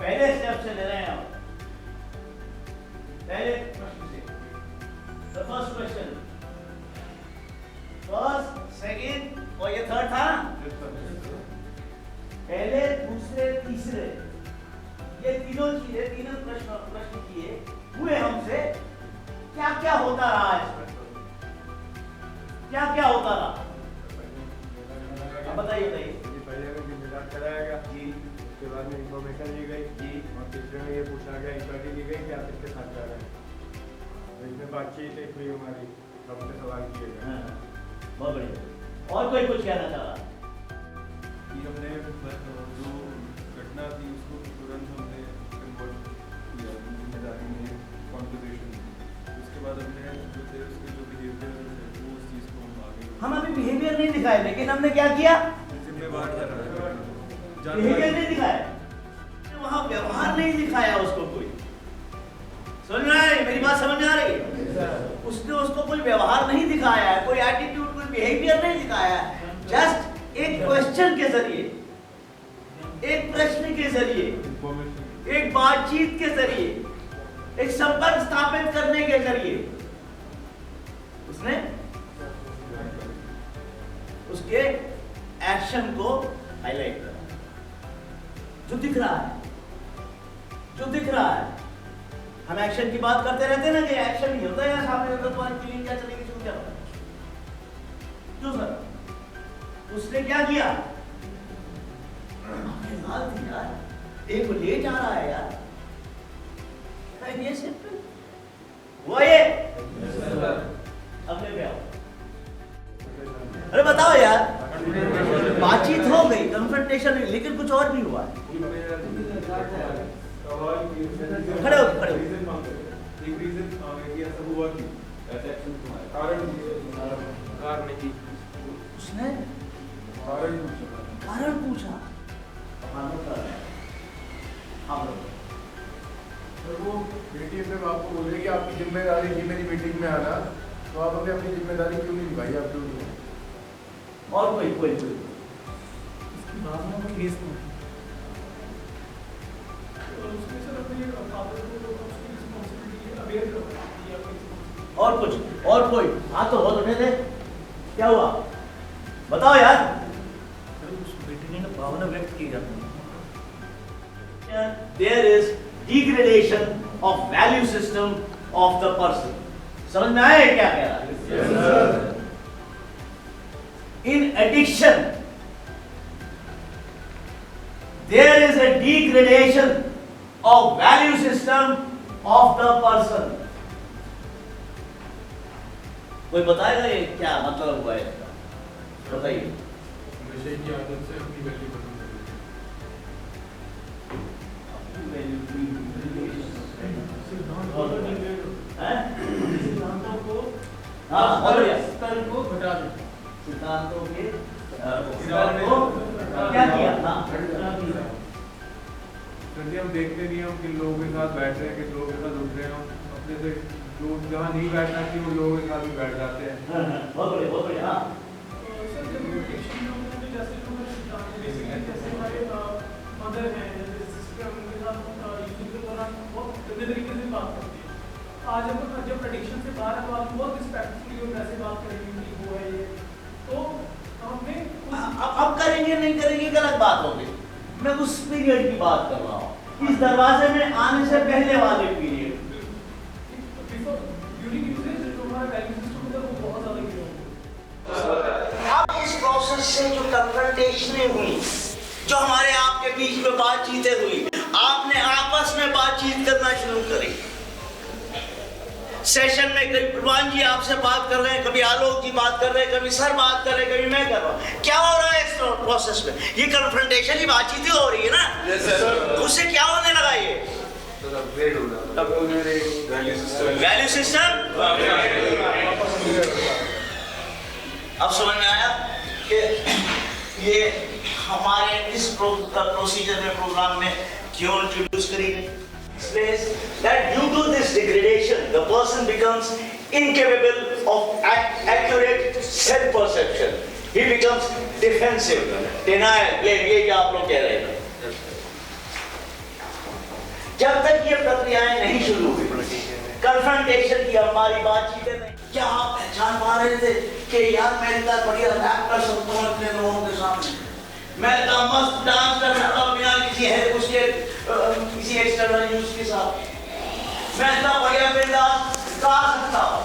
पहले स्टेप से ले रहे हैं आप, पहले प्रश्न से। The first question, first, second और ये थर्ड था। पहले, दूसरे, तीसरे, ये तीनों चीजें, तीनों प्रश्न किए हुए हमसे। क्या क्या होता रहा है, क्या क्या होता रहा, बताइए बताइए। पहले में जिम्मेदार कराया गया जी, उसके बाद में इंफॉर्मेशन ली गई जी, और तीसरे में ये पूछा गया, इंक्वायरी ली गई कि आप किसके साथ जा रहे हैं। इसमें बातचीत एक हुई हमारी, सबसे सवाल किए गए। हाँ, बहुत बढ़िया। और कोई कुछ कहना चाह रहा? कि हमने जो घटना थी उसको तुरंत हमने कन्वर्ट किया जिम्मेदारी में, कॉन्वर्सेशन में। उसके बाद हमने जो थे उसके जो बिहेवियर थे वो उस चीज़ को हम आगे हम अभी बिहेवियर नहीं दिखाए, लेकिन हमने क्या किया? जिम्मेवार ठहराया, बिहेवियर नहीं दिखाया, वहां व्यवहार नहीं दिखाया उसको कोई। समझ में आ रही है? मेरी बात समझ में आ रही है? उसने उसको कोई व्यवहार नहीं दिखाया है, कोई एटीट्यूड, कोई बिहेवियर नहीं दिखाया है। जस्ट एक क्वेश्चन के जरिए, एक प्रश्न के जरिए, एक बातचीत के जरिए, एक संपर्क स्थापित करने के जरिए उसने उसके एक्शन को हाईलाइट करा। जो दिख रहा है, जो दिख रहा है, हम एक्शन की बात करते रहते हैं ना कि एक्शन नहीं होता है सामने, तो तुम्हारी फीलिंग क्या चलेगी, क्यों, क्या क्यों सर? उसने क्या किया? यार एक लेट आ रहा है यार, ये सिंपल वो ये। अब ले आओ, अरे बताओ यार, बातचीत हो गई, कन्फ्रंटेशन हुई, लेकिन कुछ और भी हुआ है। खड़े हो, खड़े हो। एक रीजन कि ऐसा हुआ कि ऐसा एक्शन तुम्हारा कारण नहीं, उसने कारण पूछा। तो वो मीटिंग में आपको बोले कि आपकी जिम्मेदारी थी मेरी मीटिंग में आना, तो आपने अपनी जिम्मेदारी क्यों नहीं निभाई? आप क्यों? और कोई कोई कोई और कुछ, और कोई हाथ तो बहुत उठे थे, क्या हुआ बताओ यार। उस मीटिंग में भावना व्यक्त की जाती है। There is degradation of value system of the person. समझ में आया क्या कह रहा है? Yes, sir. In addition, there is a degradation of value system of the person. कोई बताएगा ये क्या मतलब हुआ है इसका? बताइए। नशे की आदत से अपनी वैल्यू खत्म कर देते सिद्धांतों को, हाँ बढ़िया, स्तर को घटा दें, सिद्धांतों के स्तर को क्या किया? हाँ, जैसे हम देखते नहीं हैं हम किन लोगों के साथ बैठ रहे हैं, किन लोगों के साथ उठ रहे हैं, हम अपने से जो जहाँ नहीं बैठना चाहिए उन लोगों के साथ भी बैठ जाते हैं। बहुत बढ़िया, बहुत बढ़िया। हाँ सर जब एडिक्शन में होते हैं तो जैसे जो बेसिकली जैसे हमारे मदर हैं, जैसे सिस्टर, उनके साथ यूज के दौरान बहुत गंदे तरीके से बात करती है। आज हम जब एडिक्शन से बाहर है तो आप बहुत रिस्पेक्टफुली और वैसे बात करेंगे कि वो है ये, तो हमें अब करेंगे नहीं करेंगे गलत बात होगी। मैं उस पीरियड की बात कर रहा हूँ, इस दरवाजे में आने से पहले वाले पीरियड। अब इस प्रोसेस से जो कन्फ्रंटेशनें हुई, जो हमारे आपके बीच में बातचीतें हुई, आपने आपस में बातचीत करना शुरू करी। सेशन में कभी प्रवान जी आपसे बात कर रहे हैं, कभी आलोक जी बात कर रहे हैं, कभी सर बात कर रहे हैं, कभी मैं कर रहा हूँ। क्या हो रहा है इस प्रोसेस में? ये कन्फ्रंटेशन ही बातचीत ही हो रही है ना। Yes, sir. उससे क्या होने लगा? ये वैल्यू सिस्टम। अब समझ में आया कि ये हमारे इस प्रोसीजर में, प्रोग्राम में क्यों इंट्रोड्यूस करी गई? That due to this degradation, the person becomes incapable of accurate self-perception. He becomes defensive, denial, blame, ये जो आप लोग कह रहे हैं। जब तक ये प्रक्रियाएं नहीं शुरू हुई, कन्फ्रंटेशन की हमारी बातचीतें नहीं, क्या आप पहचान पा रहे थे कि यार मैं इतना बढ़िया रैप कर सकता हूँ इतने लोगों के सामने, मैं इतना मस्त डांस कर सकता हूँ बिना किसी है उसके किसी एक्सटर्नल यूज के साथ, मैं इतना बढ़िया बिंदास गा सकता हूँ।